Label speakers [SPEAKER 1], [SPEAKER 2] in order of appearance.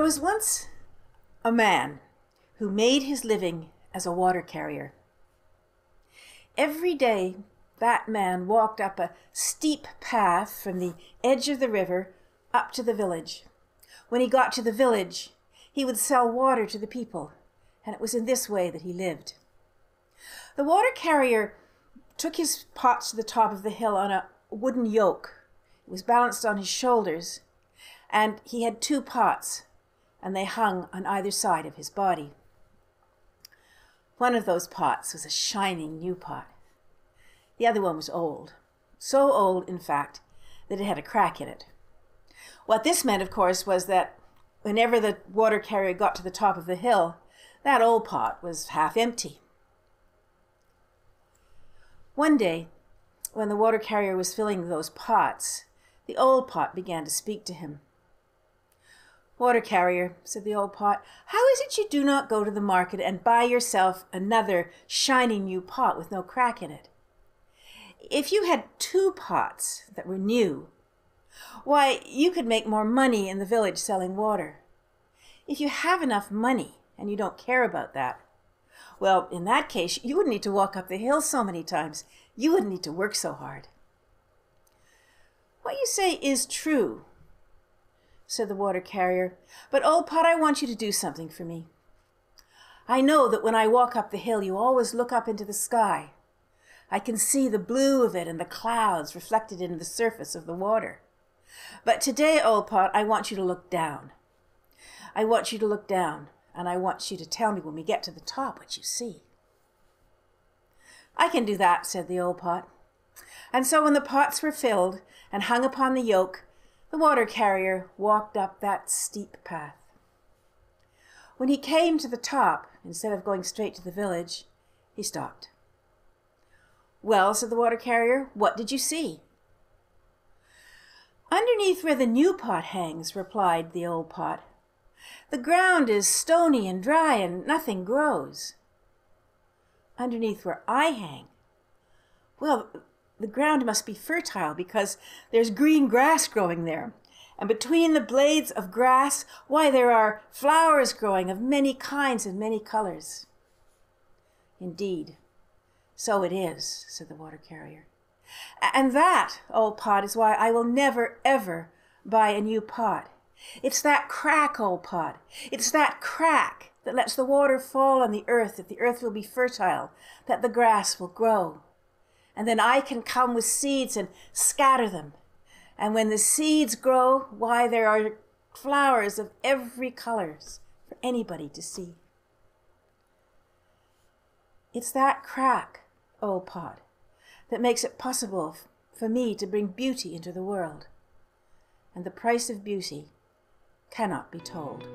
[SPEAKER 1] There was once a man who made his living as a water carrier. Every day, that man walked up a steep path from the edge of the river up to the village. When he got to the village, he would sell water to the people, and it was in this way that he lived. The water carrier took his pots to the top of the hill on a wooden yoke. It was balanced on his shoulders, and he had 2 pots, and they hung on either side of his body. One of those pots was a shining new pot. The other one was old, so old, in fact, that it had a crack in it. What this meant, of course, was that whenever the water carrier got to the top of the hill, that old pot was half empty. One day, when the water carrier was filling those pots, the old pot began to speak to him. "Water carrier," said the old pot, "how is it you do not go to the market and buy yourself another shining new pot with no crack in it? If you had 2 pots that were new, why, you could make more money in the village selling water. If you have enough money and you don't care about that, well, in that case, you wouldn't need to walk up the hill so many times. You wouldn't need to work so hard." "What you say is true," said the water carrier, "but old pot, I want you to do something for me. I know that when I walk up the hill, you always look up into the sky. I can see the blue of it and the clouds reflected in the surface of the water. But today, old pot, I want you to look down. I want you to look down, and I want you to tell me when we get to the top what you see." "I can do that," said the old pot. And so when the pots were filled and hung upon the yoke, the water carrier walked up that steep path. When he came to the top, instead of going straight to the village, he stopped. "Well," said the water carrier, "what did you see?" "Underneath where the new pot hangs," replied the old pot, "the ground is stony and dry and nothing grows." "Underneath where I hang? Well, the ground must be fertile because there's green grass growing there. And between the blades of grass, why, there are flowers growing of many kinds and many colors." "Indeed, so it is," said the water carrier. "And that, old pot, is why I will never, ever buy a new pot. It's that crack, old pot. It's that crack that lets the water fall on the earth, that the earth will be fertile, that the grass will grow. And then I can come with seeds and scatter them. And when the seeds grow, why, there are flowers of every colors for anybody to see. It's that crack, old pot, that makes it possible for me to bring beauty into the world. And the price of beauty cannot be told."